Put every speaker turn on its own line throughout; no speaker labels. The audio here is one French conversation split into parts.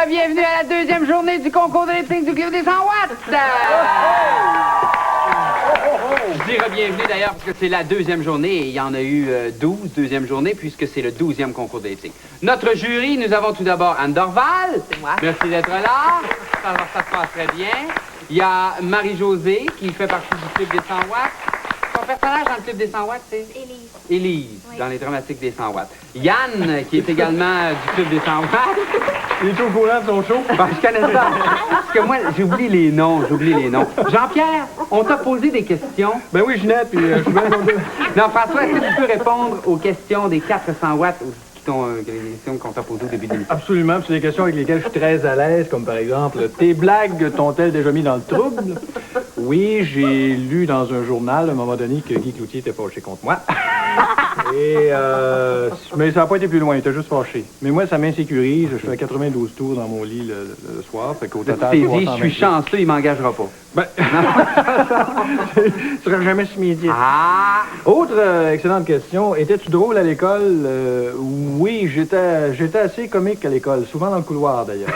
Bienvenue à la deuxième journée du concours de lip-sync du Club des 100 watts! Je dirais bienvenue d'ailleurs parce que c'est la deuxième journée et il y en a eu 12 deuxième journée puisque c'est le 12e concours de lip-sync. Notre jury, nous avons tout d'abord Anne Dorval.
C'est moi.
Merci d'être là. Alors, ça se passe très bien. Il y a Marie-Josée qui fait partie du Club des 100 watts. Son personnage dans le Club des 100 watts, c'est?
Élise.
Élise,
Oui.
dans les dramatiques des 100 watts. Yann, qui est également du Club des 100 watts.
Il est au courant de son show?
Ben, je connais ça. Parce que moi, j'oublie les noms, Jean-Pierre, on t'a posé des questions.
Ben oui, Ginette, puis je suis bien content.
Non, François, est-ce que tu peux répondre aux questions des 400 watts les questions qu'on t'a posées au début de l'émission?
Absolument, puis c'est des questions avec lesquelles je suis très à l'aise, comme par exemple, tes blagues t'ont-elles déjà mis dans le trouble? Oui, j'ai lu dans un journal, à un moment donné, que Guy Cloutier était fâché contre moi. Et, mais ça n'a pas été plus loin, il était juste fâché. Mais moi, ça m'insécurise, je fais 92 tours dans mon lit le soir, fait qu'au total...
Tu t'es dit, je suis chanceux, il m'engagera pas.
Ben, tu serais jamais sous-médié.
Ah!
Autre excellente question. Étais-tu drôle à l'école? Oui, j'étais assez comique à l'école. Souvent dans le couloir, d'ailleurs.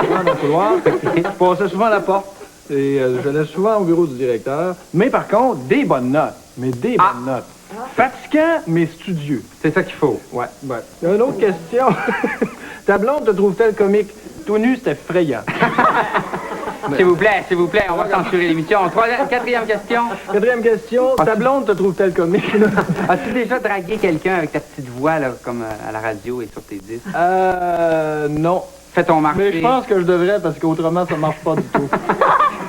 Souvent dans le couloir. Je passais souvent à la porte. Et j'allais souvent au bureau du directeur. Mais par contre, des bonnes notes. Mais des bonnes notes. Fatigant, mais studieux.
C'est ça qu'il faut.
Ouais. Une autre question. Ta blonde te trouve-t-elle comique? Tout nu, c'était effrayant.
S'il vous plaît, on va censurer l'émission. Quatrième question.
Quatrième question. Ta blonde te trouve-t-elle comique?
As-tu déjà dragué quelqu'un avec ta petite voix, là, comme à la radio et sur tes disques?
Non.
Fais ton marché.
Mais je pense que je devrais, parce qu'autrement, ça marche pas du tout.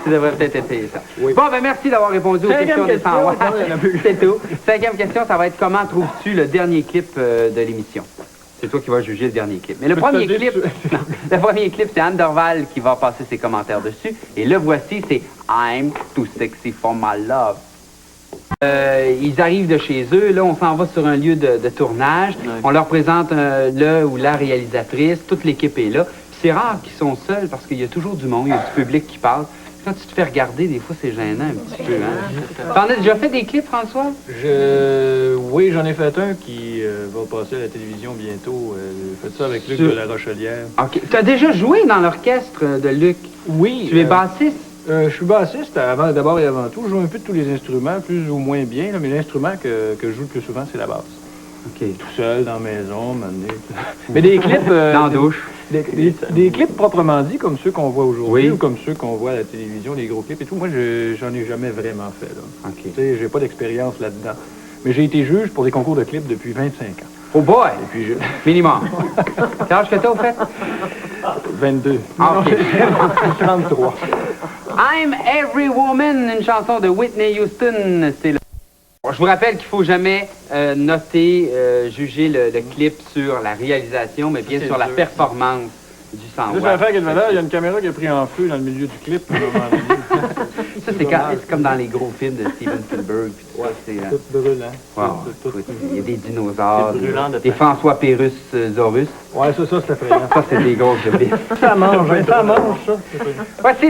Tu devrais peut-être essayer ça.
Oui.
Bon, ben merci d'avoir répondu aux questions des 100 watts. C'est tout. Cinquième question, ça va être comment trouves-tu le dernier clip de l'émission? C'est toi qui vas juger le dernier clip. Mais le premier clip, c'est Anne Dorval qui va passer ses commentaires dessus. Et le voici, c'est I'm too sexy for my love. Ils arrivent de chez eux, là, on s'en va sur un lieu de tournage.
Ouais.
On leur présente le ou la réalisatrice, toute l'équipe est là. Puis c'est rare qu'ils sont seuls parce qu'il y a toujours du monde, il y a du public qui parle. Quand tu te fais regarder, des fois, c'est gênant un petit peu, hein? T'en as déjà fait des clips, François?
Oui, j'en ai fait un qui va passer à la télévision bientôt. J'ai fait ça avec Luc de la Rochelière.
OK. Tu as déjà joué dans l'orchestre de Luc?
Oui.
Tu es bassiste?
Je suis bassiste d'abord et avant tout. Je joue un peu de tous les instruments, plus ou moins bien, là, mais l'instrument que je joue le plus souvent, c'est la basse.
OK.
Tout seul, dans la maison, m'amener. Mais des clips...
dans la douche.
Des clips proprement dit, comme ceux qu'on voit aujourd'hui,
Oui.
ou comme ceux qu'on voit à la télévision, les gros clips et tout, moi, j'en ai jamais vraiment fait, là.
OK.
Tu sais, j'ai pas d'expérience là-dedans. Mais j'ai été juge pour des concours de clips depuis 25 ans.
Oh boy!
Et puis,
Minimum. Quel âge que t'as, au fait?
22.
Ah, OK.
Non, 33.
I'm Every Woman, une chanson de Whitney Houston. C'est le... Je vous rappelle qu'il faut jamais noter, juger le clip sur la réalisation, mais bien
C'est
sur la
sûr.
performance du 100
Juste
watts.
l'affaire qui est de valeur, il y a une caméra qui a pris en feu dans le milieu du clip. À un moment donné.
Ça, c'est comme dans les gros films de Steven Spielberg. puis tout ça, c'est,
Tout brûlant.
wow,
Tout.
il y a des dinosaures,
C'est brûlant de
des
temps.
François Pérus Zorus.
Ouais, ça, c'est effrayant.
Ça, c'est des gros bébés.
Ça mange, ça mange, ça.
Voici